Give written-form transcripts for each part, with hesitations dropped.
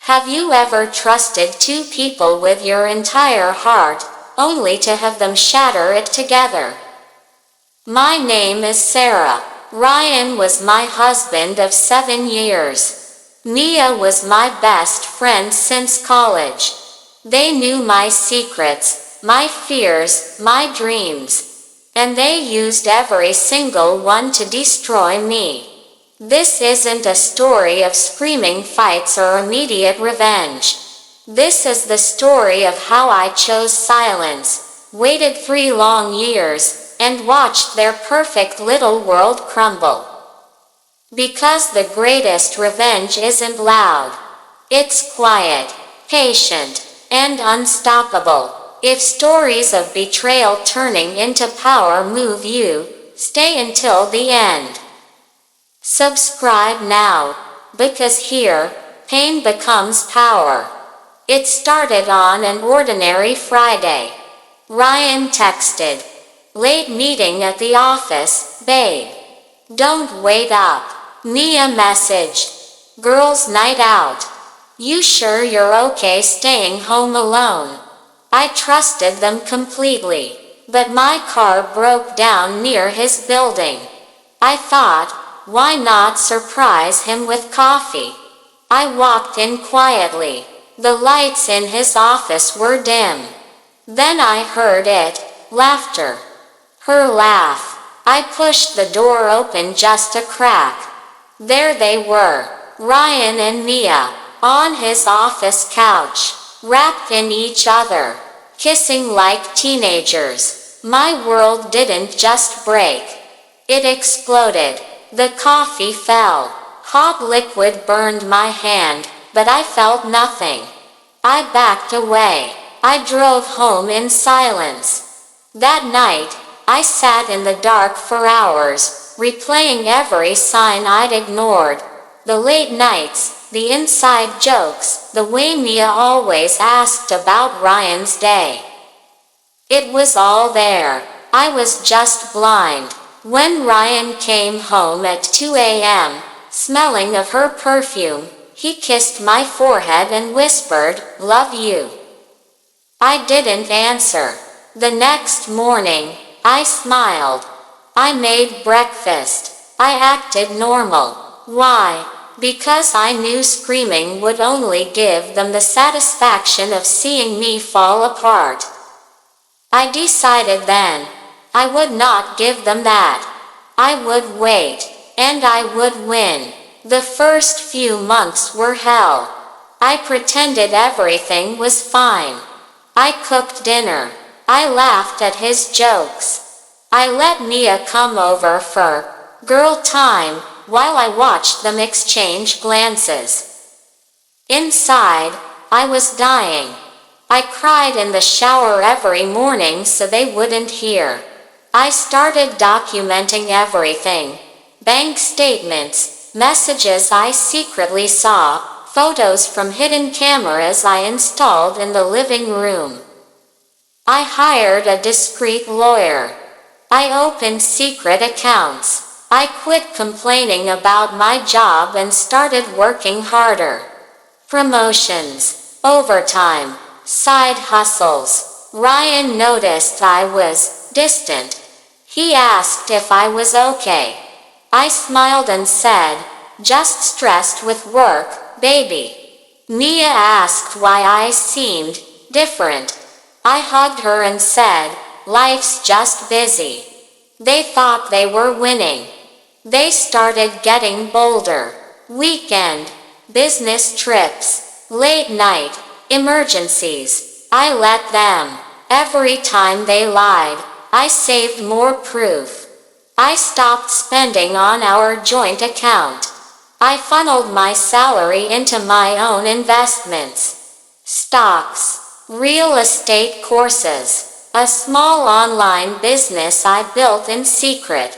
Have you ever trusted two people with your entire heart, only to have them shatter it together? My name is Sara. Ryan was my husband of 7 years. Mia was my best friend since college. They knew my secrets, my fears, my dreams. And they used every single one to destroy me. This isn't a story of screaming fights or immediate revenge. This is the story of how I chose silence, waited 3 long years, and watched their perfect little world crumble. Because the greatest revenge isn't loud. It's quiet, patient, and unstoppable. If stories of betrayal turning into power move you, stay until the end. Subscribe now, because here, pain becomes power. It started on an ordinary Friday. Ryan texted. Late meeting at the office, babe. Don't wait up. Mia messaged. Girls' night out. You sure you're okay staying home alone? I trusted them completely, but my car broke down near his building. I thought, why not surprise him with coffee? I walked in quietly. The lights in his office were dim. Then I heard it, laughter. Her laugh. I pushed the door open just a crack. There they were, Ryan and Mia, on his office couch, wrapped in each other, kissing like teenagers. My world didn't just break. It exploded. The coffee fell. Hot liquid burned my hand, but I felt nothing. I backed away. I drove home in silence. That night, I sat in the dark for hours, replaying every sign I'd ignored. The late nights, the inside jokes, the way Mia always asked about Ryan's day. It was all there. I was just blind. When Ryan came home at 2 a.m., smelling of her perfume, he kissed my forehead and whispered, "Love you." I didn't answer. The next morning, I smiled. I made breakfast. I acted normal. Why? Because I knew screaming would only give them the satisfaction of seeing me fall apart. I decided then, I would not give them that. I would wait, and I would win. The first few months were hell. I pretended everything was fine. I cooked dinner. I laughed at his jokes. I let Mia come over for girl time while I watched them exchange glances. Inside, I was dying. I cried in the shower every morning so they wouldn't hear. I started documenting everything. Bank statements, messages I secretly saw, photos from hidden cameras I installed in the living room. I hired a discreet lawyer. I opened secret accounts. I quit complaining about my job and started working harder. Promotions, overtime, side hustles. Ryan noticed I was distant. He asked if I was okay. I smiled and said, "Just stressed with work, baby." Mia asked why I seemed different. I hugged her and said, "Life's just busy." They thought they were winning. They started getting bolder. Weekend, business trips, late night, emergencies. I let them. Every time they lied, I saved more proof. I stopped spending on our joint account. I funneled my salary into my own investments. Stocks, real estate courses, a small online business I built in secret.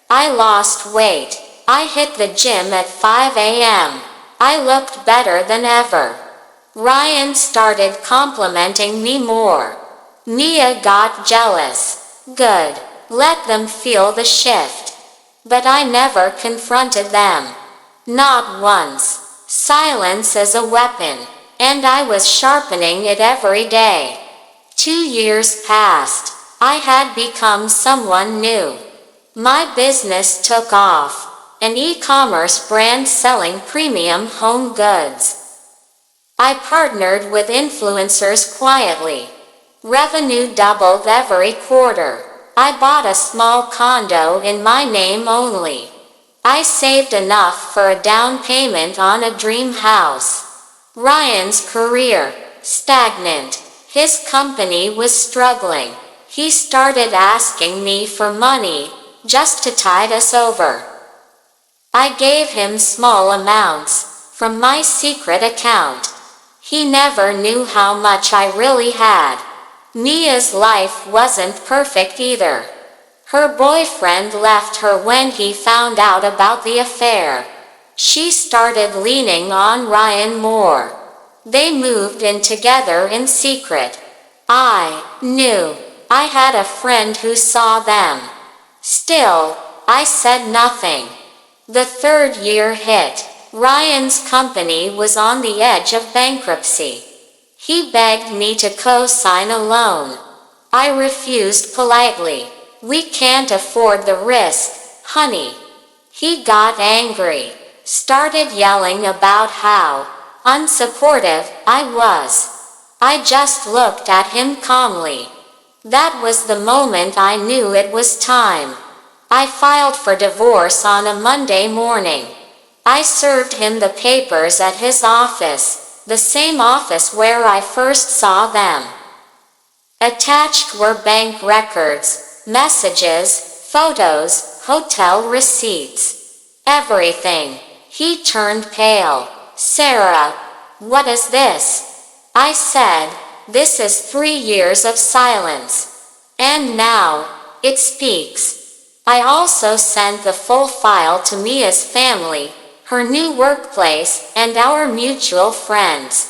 I lost weight. I hit the gym at 5 a.m. I looked better than ever. Ryan started complimenting me more. Mia got jealous. Good. Let them feel the shift. But I never confronted them. Not once. Silence is a weapon. and I was sharpening it every day. 2 years passed. I had become someone new. My business took off, an e-commerce brand selling premium home goods. I partnered with influencers quietly. Revenue doubled every quarter. I bought a small condo in my name only. I saved enough for a down payment on a dream house. Ryan's career, stagnant. His company was struggling. He started asking me for money, just to tide us over. I gave him small amounts, from my secret account. He never knew how much I really had. Mia's life wasn't perfect either. Her boyfriend left her when he found out about the affair. She started leaning on Ryan more. They moved in together in secret. I knew. I had a friend who saw them. Still, I said nothing. The third year hit. Ryan's company was on the edge of bankruptcy. He begged me to co-sign a loan. I refused politely. We can't afford the risk, honey. He got angry, started yelling about how unsupportive I was. I just looked at him calmly. That was the moment I knew it was time. I filed for divorce on a Monday morning. I served him the papers at his office, the same office where I first saw them. Attached were bank records, messages, photos, hotel receipts. Everything. He turned pale. Sara, what is this? I said, this is 3 years of silence. And now, it speaks. I also sent the full file to Mia's family, her new workplace, and our mutual friends.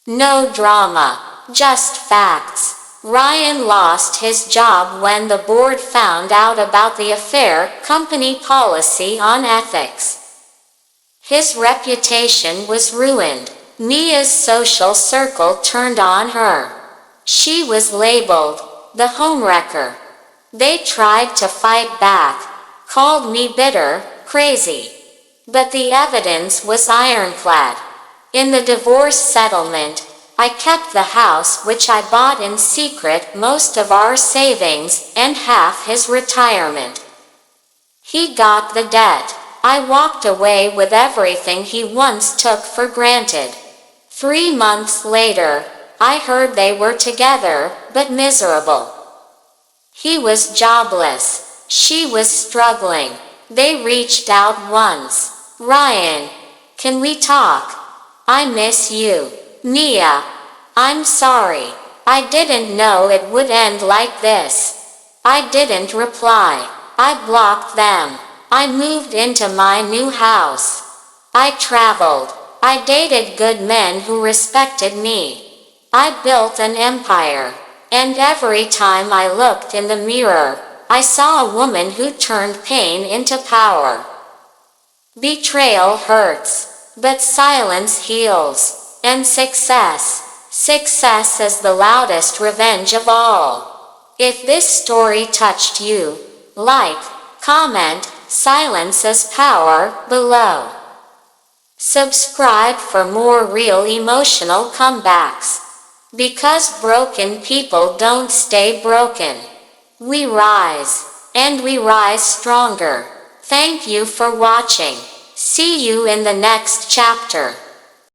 No drama, just facts. Ryan lost his job when the board found out about the affair, company policy on ethics. His reputation was ruined. Mia's social circle turned on her. She was labeled the homewrecker. They tried to fight back, called me bitter, crazy. But the evidence was ironclad. In the divorce settlement, I kept the house which I bought in secret, most of our savings, and half his retirement. He got the debt. I walked away with everything he once took for granted. 3 months later, I heard they were together, but miserable. He was jobless. She was struggling. They reached out once. Ryan, can we talk? I miss you. Mia, I'm sorry. I didn't know it would end like this. I didn't reply. I blocked them. I moved into my new house. I traveled. I dated good men who respected me. I built an empire. And every time I looked in the mirror, I saw a woman who turned pain into power. Betrayal hurts, but silence heals. And success is the loudest revenge of all. If this story touched you, like, comment, silence is power, below. Subscribe for more real emotional comebacks. Because broken people don't stay broken. We rise, and we rise stronger. Thank you for watching. See you in the next chapter.